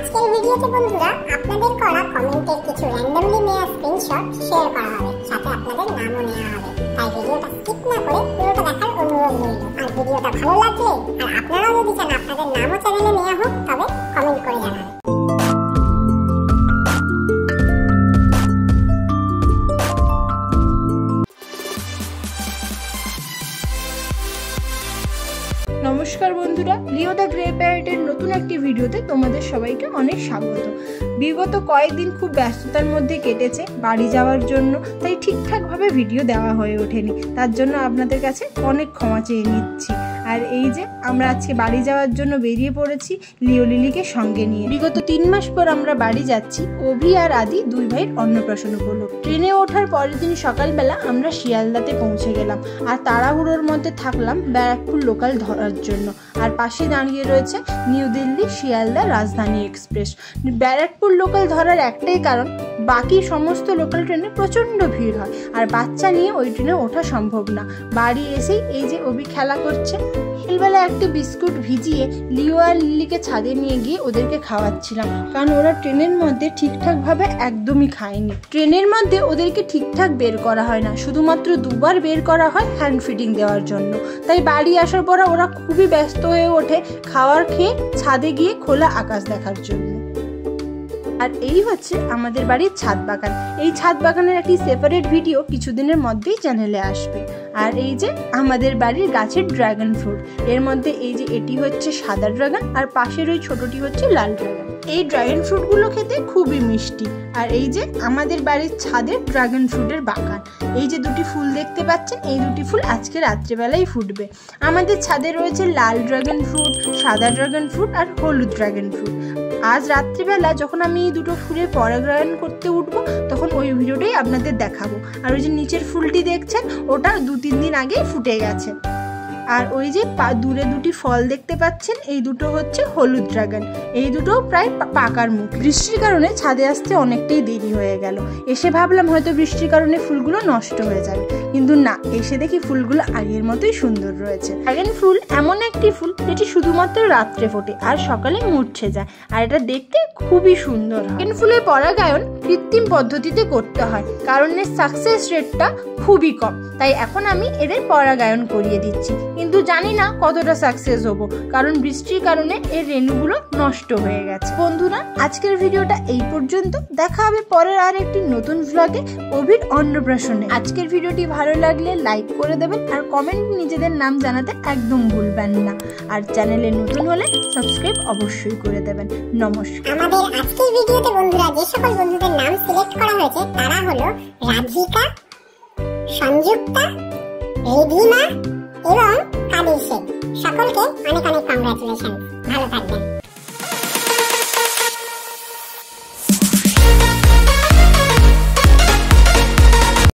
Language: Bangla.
আজকের ভিডিওতে বন্ধুরা আপনাদের করা কমেন্টের কিছু র্যান্ডমলি নেওয়া স্ক্রিনশট শেয়ার করা হবে, সাথে আপনাদের নামও নেওয়া হবে। তাই ভিডিওটা স্কিপ না করে পুরোটা দেখার অনুরোধ রইল। আর ভিডিওটা ভালো লাগলে আর আপনারাও যদি চান আপনাদের নামও চ্যানেলে নেওয়া হোক, তবে কমেন্ট করে জানাবেন। নমস্কার বন্ধুরা, লিও দ্য গ্রে প্যারেটের নতুন একটি ভিডিওতে তোমাদের সবাইকে অনেক স্বাগত। বিগত কয়েকদিন খুব ব্যস্ততার মধ্যে কেটেছে বাড়ি যাওয়ার জন্য, তাই ঠিকঠাকভাবে ভিডিও দেওয়া হয়ে ওঠেনি। তার জন্য আপনাদের কাছে অনেক ক্ষমা চেয়ে নিচ্ছি। আর এই যে আমরা আজকে বাড়ি যাওয়ার জন্য বেরিয়ে পড়েছি লিও লিলিকে সঙ্গে নিয়ে। বিগত 3 মাস পর আমরা বাড়ি যাচ্ছি অভি আর আদি দুই ভাইয়ের অন্নপ্রাশন উপলক্ষে। ট্রেনে ওঠার পরের দিন সকালবেলা আমরা শিয়ালদাতে পৌঁছে গেলাম আর তাড়াহুড়োর মধ্যে থাকলাম ব্যারাকপুর লোকাল ধরার জন্য। আর পাশে দাঁড়িয়ে রয়েছে নিউ দিল্লি শিয়ালদা রাজধানী এক্সপ্রেস। ব্যারাকপুর লোকাল ধরার একটাই কারণ, বাকি সমস্ত লোকাল ট্রেনে প্রচণ্ড ভিড় হয় আর বাচ্চা নিয়ে ওই ট্রেনে ওঠা সম্ভব না। বাড়ি এসেই এই যে অভি খেলা করছে। বিকেলবেলা একটি বিস্কুট ভিজিয়ে লিও আর লিলিকে ছাদে নিয়ে গিয়ে ওদেরকে খাওয়াচ্ছিলাম, কারণ ওরা ট্রেনের মধ্যে ঠিকঠাকভাবে একদমই খায়নি। ট্রেনের মধ্যে ওদেরকে ঠিকঠাক বের করা হয় না, শুধুমাত্র 2 বার বের করা হয় হ্যান্ড ফিডিং দেওয়ার জন্য। তাই বাড়ি আসার পর ওরা খুবই ব্যস্ত হয়ে ওঠে খাওয়ার খেয়ে ছাদে গিয়ে খোলা আকাশ দেখার জন্য। আর এই হচ্ছে আমাদের বাড়ির ছাদ বাগান। এই ছাদ বাগানের একটি সেপারেট ভিডিও কিছুদিনের মধ্যেই চ্যানেলে আসবে। আর এই যে আমাদের বাড়ির গাছের ড্রাগন ফ্রুট, এর মধ্যে এই যে এটি হচ্ছে সাদা ড্রাগন আর পাশের ওই ছোটটি হচ্ছে লাল ড্রাগন। এই ড্রাগন ফ্রুটগুলো খেতে খুবই মিষ্টি। আর এই যে আমাদের বাড়ির ছাদের ড্রাগন ফ্রুটের বাগান। এই যে দুটি ফুল দেখতে পাচ্ছেন, এই দুটি ফুল আজকে রাত্রেবেলায় ফুটবে। আমাদের ছাদে রয়েছে লাল ড্রাগন ফ্রুট, সাদা ড্রাগন ফ্রুট আর হলুদ ড্রাগন ফ্রুট। আজ রাত্রিবেলা যখন আমি এই দুটো ফুলের পরাগায়ন করতে উঠবো, তখন ওই ভিডিওটাই আপনাদের দেখাবো। আর ওই যে নিচের ফুলটি দেখছেন, ওটা 2-3 দিন আগেই ফুটে গেছে। আর ওই যে দূরে দুটি ফল দেখতে পাচ্ছেন, এই দুটো হচ্ছে হলুদ ড্রাগন। এই দুটো প্রায় পাকার মুখ। বৃষ্টির কারণে ছাদে আসতে অনেকটাই দেরি হয়ে গেল। এসে ভাবলাম হয়তো বৃষ্টির কারণে ফুলগুলো নষ্ট হয়ে যাবে, কিন্তু না, এসে দেখি ফুলগুলো আগের মতোই সুন্দর রয়েছে। ড্রাগন ফুল এমন একটি ফুল যেটি শুধুমাত্র রাত্রে ফোটে আর সকালে মুরছে যায়, আর এটা দেখতে খুবই সুন্দর। ড্রাগন ফুলের পরাগায়ন কৃত্রিম পদ্ধতিতে করতে হয়, কারণ এর সাকসেস রেটটা খুবই কম। তাই এখন আমি এদের পরাগায়ন করিয়ে দিচ্ছি, কিন্তু জানি না কতটা সাকসেস হবো, কারণ বৃষ্টির কারণে এর রেণুগুলো নষ্ট হয়ে গেছে। বন্ধুরা, আজকের ভিডিওটা এই পর্যন্ত। দেখা হবে পরের আর একটি নতুন ভ্লগে অভির অন্নপ্রাশনে। আজকের ভিডিওটি ভালো লাগলে লাইক করে দেবেন আর কমেন্ট নিজেদের নাম জানাতে একদম ভুলবেন না। আর চ্যানেলে নতুন হলে সাবস্ক্রাইব অবশ্যই করে দেবেন। নমস্কার। আমাদের আজকের ভিডিওতে বন্ধুরা যে সকল বন্ধুদের নাম সিলেক্ট করা হয়েছে তারা হলো রাধিকা, সংযুক্তা, রিধিমা এবং কাদির শেখ। সকলকে অনেক অনেক কংগ্রাচুলেশন। ভালো থাকবেন।